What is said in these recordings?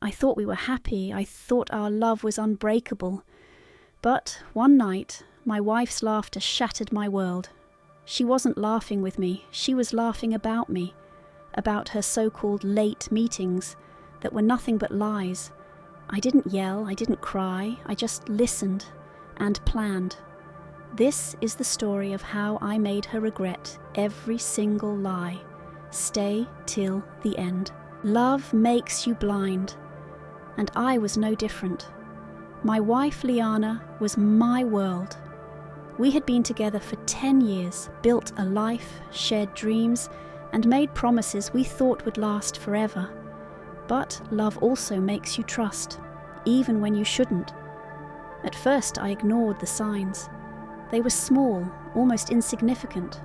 I thought we were happy. I thought our love was unbreakable. But one night, my wife's laughter shattered my world. She wasn't laughing with me. She was laughing about me, about her so-called late meetings that were nothing but lies. I didn't yell, I didn't cry, I just listened and planned. This is the story of how I made her regret every single lie. Stay till the end. Love makes you blind, and I was no different. My wife Liana was my world. We had been together for 10 years, built a life, shared dreams, and made promises we thought would last forever. But love also makes you trust, even when you shouldn't. At first I ignored the signs. They were small, almost insignificant.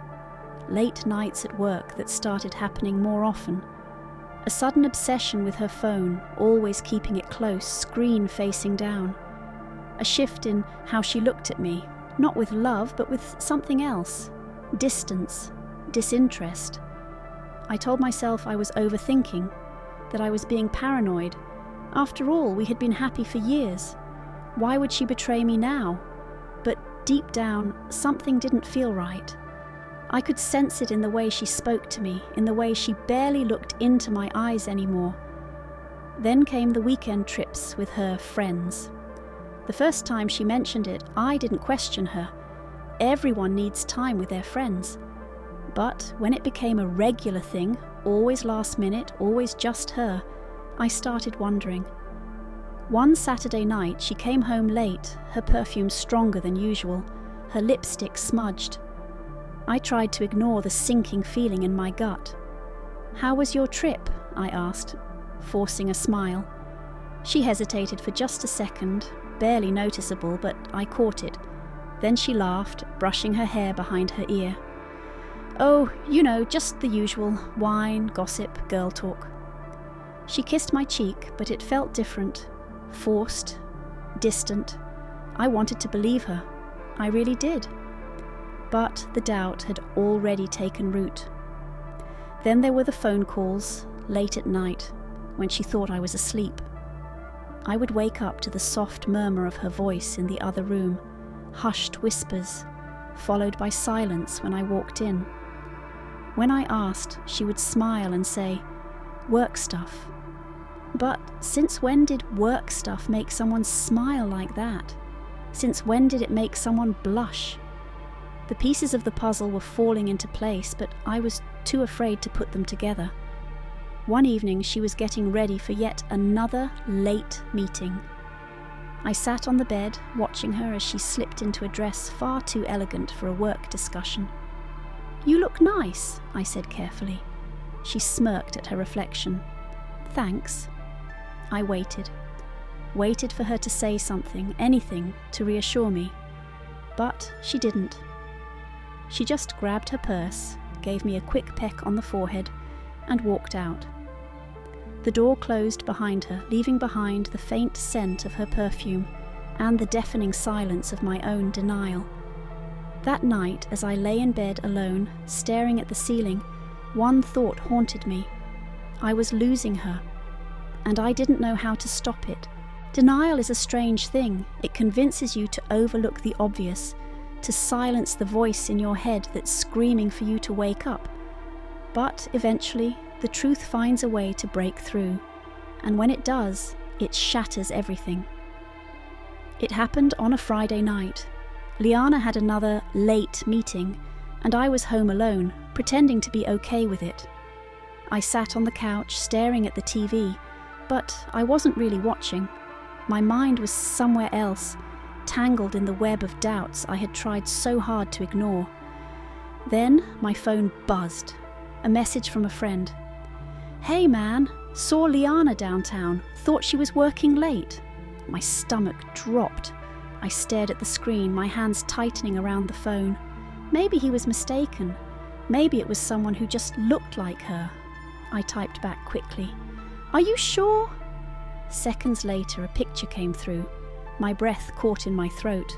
Late nights at work that started happening more often. A sudden obsession with her phone, always keeping it close, screen facing down. A shift in how she looked at me, not with love, but with something else. Distance, disinterest. I told myself I was overthinking, that I was being paranoid. After all, we had been happy for years. Why would she betray me now? But deep down, something didn't feel right. I could sense it in the way she spoke to me, in the way she barely looked into my eyes anymore. Then came the weekend trips with her friends. The first time she mentioned it, I didn't question her. Everyone needs time with their friends. But when it became a regular thing, always last minute, always just her, I started wondering. One Saturday night, she came home late, her perfume stronger than usual, her lipstick smudged. I tried to ignore the sinking feeling in my gut. "How was your trip?" I asked, forcing a smile. She hesitated for just a second, barely noticeable, but I caught it. Then she laughed, brushing her hair behind her ear. "Oh, just the usual, wine, gossip, girl talk." She kissed my cheek, but it felt different, forced, distant. I wanted to believe her. I really did. But the doubt had already taken root. Then there were the phone calls, late at night, when she thought I was asleep. I would wake up to the soft murmur of her voice in the other room, hushed whispers, followed by silence when I walked in. When I asked, she would smile and say, "Work stuff." But since when did work stuff make someone smile like that? Since when did it make someone blush? The pieces of the puzzle were falling into place, but I was too afraid to put them together. One evening she was getting ready for yet another late meeting. I sat on the bed, watching her as she slipped into a dress far too elegant for a work discussion. "You look nice," I said carefully. She smirked at her reflection. "Thanks." I waited for her to say something, anything, to reassure me. But she didn't. She just grabbed her purse, gave me a quick peck on the forehead, and walked out. The door closed behind her, leaving behind the faint scent of her perfume and the deafening silence of my own denial. That night, as I lay in bed alone, staring at the ceiling, one thought haunted me. I was losing her, and I didn't know how to stop it. Denial is a strange thing. It convinces you to overlook the obvious, to silence the voice in your head that's screaming for you to wake up. But eventually, the truth finds a way to break through, and when it does, it shatters everything. It happened on a Friday night. Liana had another late meeting, and I was home alone, pretending to be okay with it. I sat on the couch, staring at the TV, but I wasn't really watching. My mind was somewhere else, tangled in the web of doubts I had tried so hard to ignore. Then my phone buzzed. A message from a friend. "Hey man, saw Liana downtown, thought she was working late." My stomach dropped. I stared at the screen, my hands tightening around the phone. Maybe he was mistaken. Maybe it was someone who just looked like her. I typed back quickly. "Are you sure?" Seconds later, a picture came through. My breath caught in my throat.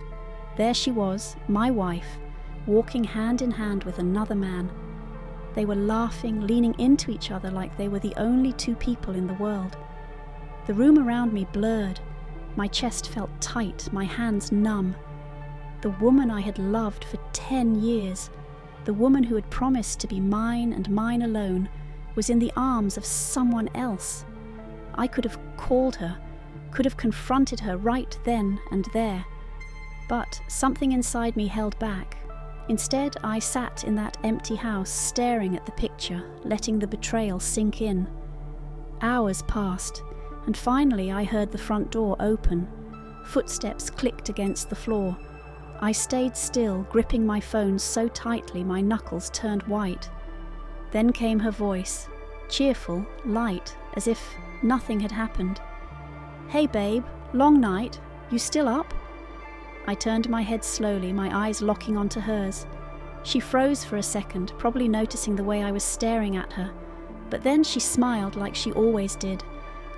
There she was, my wife, walking hand in hand with another man. They were laughing, leaning into each other like they were the only two people in the world. The room around me blurred. My chest felt tight, my hands numb. The woman I had loved for 10 years, the woman who had promised to be mine and mine alone, was in the arms of someone else. I could have called her, could have confronted her right then and there. But something inside me held back. Instead, I sat in that empty house, staring at the picture, letting the betrayal sink in. Hours passed, and finally I heard the front door open. Footsteps clicked against the floor. I stayed still, gripping my phone so tightly my knuckles turned white. Then came her voice, cheerful, light, as if nothing had happened. "Hey babe, long night. You still up?" I turned my head slowly, my eyes locking onto hers. She froze for a second, probably noticing the way I was staring at her. But then she smiled like she always did,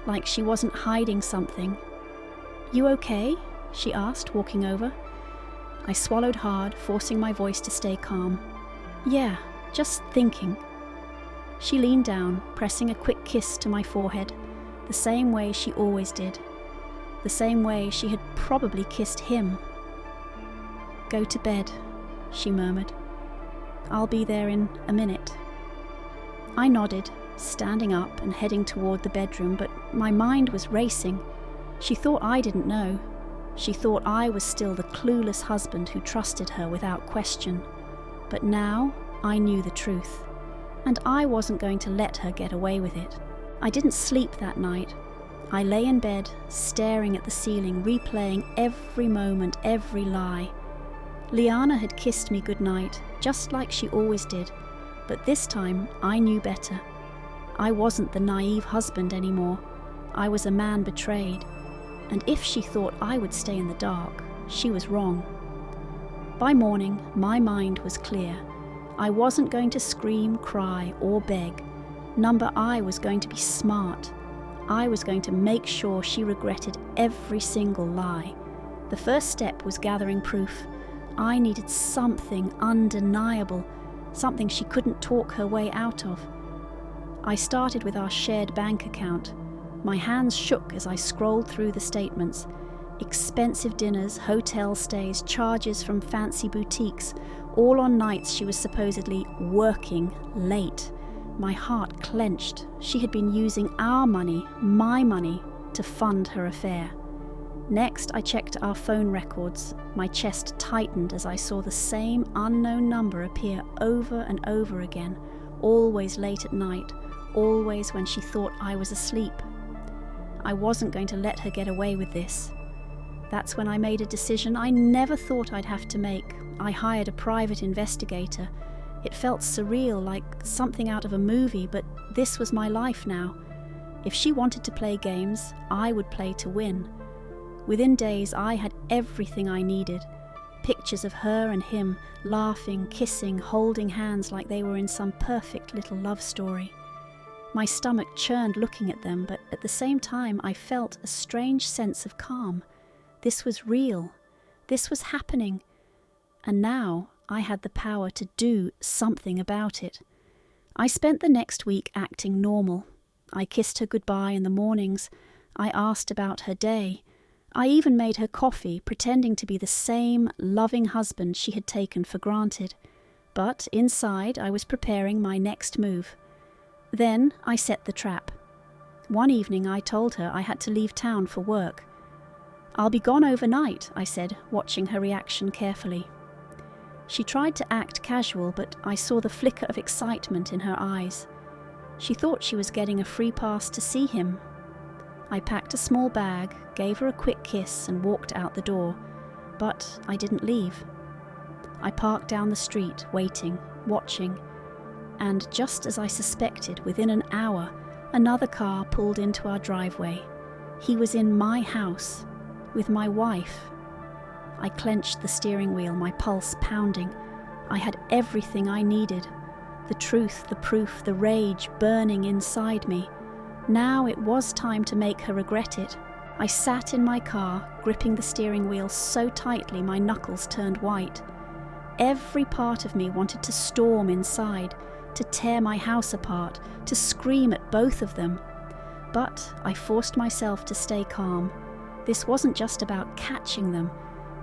like she wasn't hiding something. "You okay?" she asked, walking over. I swallowed hard, forcing my voice to stay calm. "Yeah, just thinking." She leaned down, pressing a quick kiss to my forehead, the same way she always did. The same way she had probably kissed him. "Go to bed," she murmured. "I'll be there in a minute." I nodded, standing up and heading toward the bedroom, but my mind was racing. She thought I didn't know. She thought I was still the clueless husband who trusted her without question. But now I knew the truth, and I wasn't going to let her get away with it. I didn't sleep that night. I lay in bed, staring at the ceiling, replaying every moment, every lie. Liana had kissed me goodnight, just like she always did, but this time I knew better. I wasn't the naive husband anymore. I was a man betrayed, and if she thought I would stay in the dark, she was wrong. By morning, my mind was clear. I wasn't going to scream, cry, or beg. Number I was going to be smart. I was going to make sure she regretted every single lie. The first step was gathering proof. I needed something undeniable, something she couldn't talk her way out of. I started with our shared bank account. My hands shook as I scrolled through the statements. Expensive dinners, hotel stays, charges from fancy boutiques, all on nights she was supposedly working late. My heart clenched. She had been using our money, my money, to fund her affair. Next, I checked our phone records. My chest tightened as I saw the same unknown number appear over and over again, always late at night, always when she thought I was asleep. I wasn't going to let her get away with this. That's when I made a decision I never thought I'd have to make. I hired a private investigator. It felt surreal, like something out of a movie, but this was my life now. If she wanted to play games, I would play to win. Within days, I had everything I needed. Pictures of her and him, laughing, kissing, holding hands like they were in some perfect little love story. My stomach churned looking at them, but at the same time I felt a strange sense of calm. This was real. This was happening. And now I had the power to do something about it. I spent the next week acting normal. I kissed her goodbye in the mornings. I asked about her day. I even made her coffee, pretending to be the same loving husband she had taken for granted. But inside, I was preparing my next move. Then I set the trap. One evening I told her I had to leave town for work. "I'll be gone overnight," I said, watching her reaction carefully. She tried to act casual, but I saw the flicker of excitement in her eyes. She thought she was getting a free pass to see him. I packed a small bag, gave her a quick kiss and walked out the door, but I didn't leave. I parked down the street, waiting, watching, and just as I suspected, within an hour, another car pulled into our driveway. He was in my house, with my wife. I clenched the steering wheel, my pulse pounding. I had everything I needed. The truth, the proof, the rage burning inside me. Now it was time to make her regret it. I sat in my car, gripping the steering wheel so tightly my knuckles turned white. Every part of me wanted to storm inside, to tear my house apart, to scream at both of them. But I forced myself to stay calm. This wasn't just about catching them.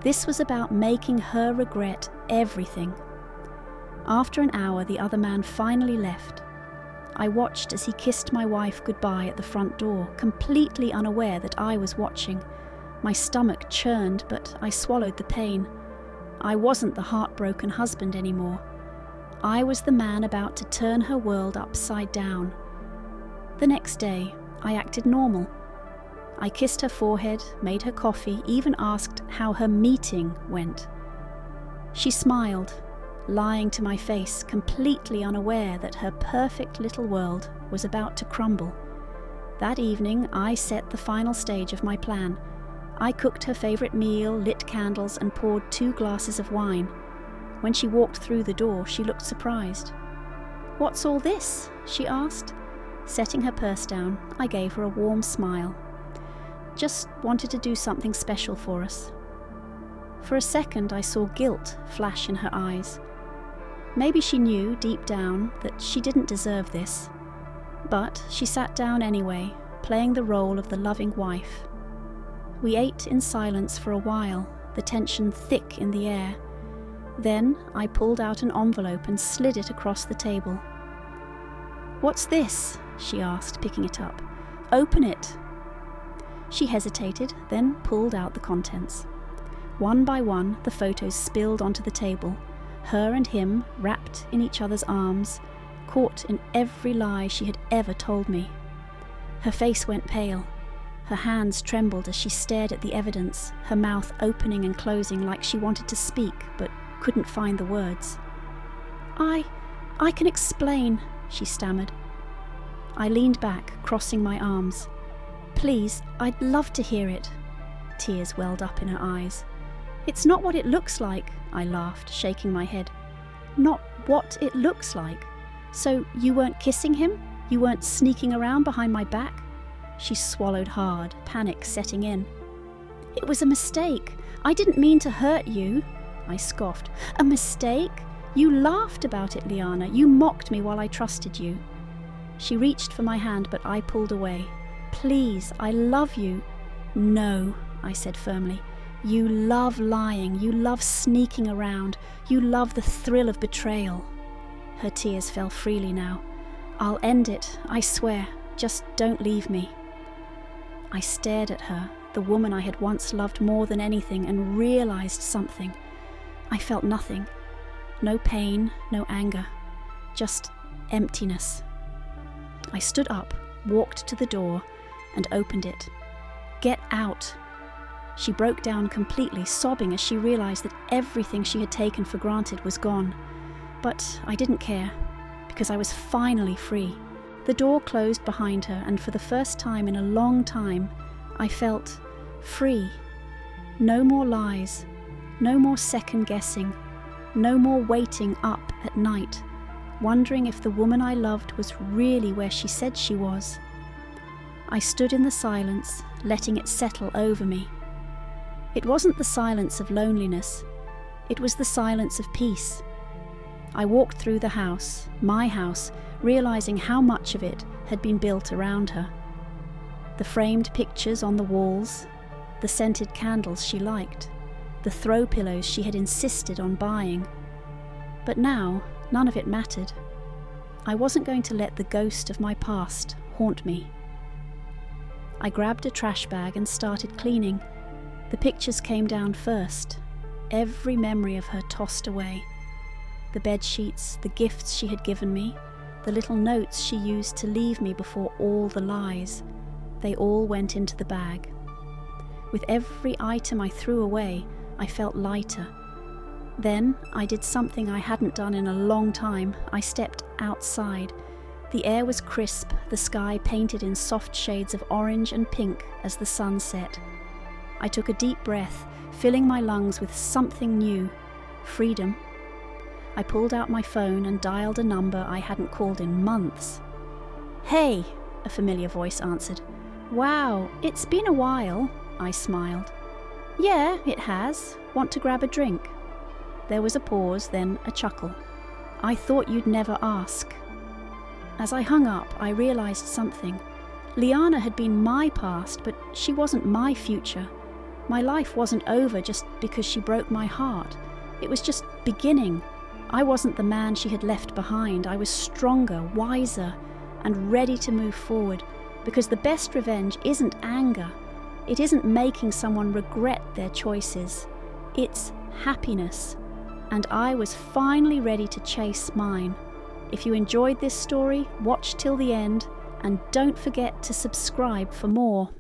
This was about making her regret everything. After an hour, the other man finally left. I watched as he kissed my wife goodbye at the front door, completely unaware that I was watching. My stomach churned, but I swallowed the pain. I wasn't the heartbroken husband anymore. I was the man about to turn her world upside down. The next day, I acted normal. I kissed her forehead, made her coffee, even asked how her meeting went. She smiled, lying to my face, completely unaware that her perfect little world was about to crumble. That evening, I set the final stage of my plan. I cooked her favourite meal, lit candles, and poured 2 glasses of wine. When she walked through the door, she looked surprised. "What's all this?" she asked. Setting her purse down, I gave her a warm smile. "Just wanted to do something special for us." For a second, I saw guilt flash in her eyes. Maybe she knew deep down that she didn't deserve this. But she sat down anyway, playing the role of the loving wife. We ate in silence for a while, the tension thick in the air. Then I pulled out an envelope and slid it across the table. "What's this?" she asked, picking it up. "Open it." She hesitated, then pulled out the contents. One by one, the photos spilled onto the table, her and him wrapped in each other's arms, caught in every lie she had ever told me. Her face went pale. Her hands trembled as she stared at the evidence, her mouth opening and closing like she wanted to speak but couldn't find the words. I can explain," she stammered. I leaned back, crossing my arms. "Please, I'd love to hear it." Tears welled up in her eyes. "It's not what it looks like," I laughed, shaking my head. "Not what it looks like? So you weren't kissing him? You weren't sneaking around behind my back?" She swallowed hard, panic setting in. "It was a mistake. I didn't mean to hurt you," I scoffed. "A mistake? You laughed about it, Liana. You mocked me while I trusted you." She reached for my hand, but I pulled away. "Please, I love you." "No," I said firmly. "You love lying. You love sneaking around. You love the thrill of betrayal." Her tears fell freely now. "I'll end it, I swear. Just don't leave me." I stared at her, the woman I had once loved more than anything, and realized something. I felt nothing. No pain, no anger. Just emptiness. I stood up, walked to the door, and opened it. "Get out!" She broke down completely, sobbing as she realized that everything she had taken for granted was gone. But I didn't care, because I was finally free. The door closed behind her, and for the first time in a long time, I felt free. No more lies, no more second-guessing, no more waiting up at night, wondering if the woman I loved was really where she said she was. I stood in the silence, letting it settle over me. It wasn't the silence of loneliness. It was the silence of peace. I walked through the house, my house, realizing how much of it had been built around her. The framed pictures on the walls, the scented candles she liked, the throw pillows she had insisted on buying. But now, none of it mattered. I wasn't going to let the ghost of my past haunt me. I grabbed a trash bag and started cleaning. The pictures came down first, every memory of her tossed away. The bed sheets, the gifts she had given me, the little notes she used to leave me before all the lies, they all went into the bag. With every item I threw away, I felt lighter. Then I did something I hadn't done in a long time. I stepped outside. The air was crisp, the sky painted in soft shades of orange and pink as the sun set. I took a deep breath, filling my lungs with something new, freedom. I pulled out my phone and dialed a number I hadn't called in months. "Hey," a familiar voice answered. "Wow, it's been a while," I smiled. "Yeah, it has. Want to grab a drink?" There was a pause, then a chuckle. "I thought you'd never ask." As I hung up, I realized something. Liana had been my past, but she wasn't my future. My life wasn't over just because she broke my heart. It was just beginning. I wasn't the man she had left behind. I was stronger, wiser, and ready to move forward, because the best revenge isn't anger. It isn't making someone regret their choices. It's happiness. And I was finally ready to chase mine. If you enjoyed this story, watch till the end, and don't forget to subscribe for more.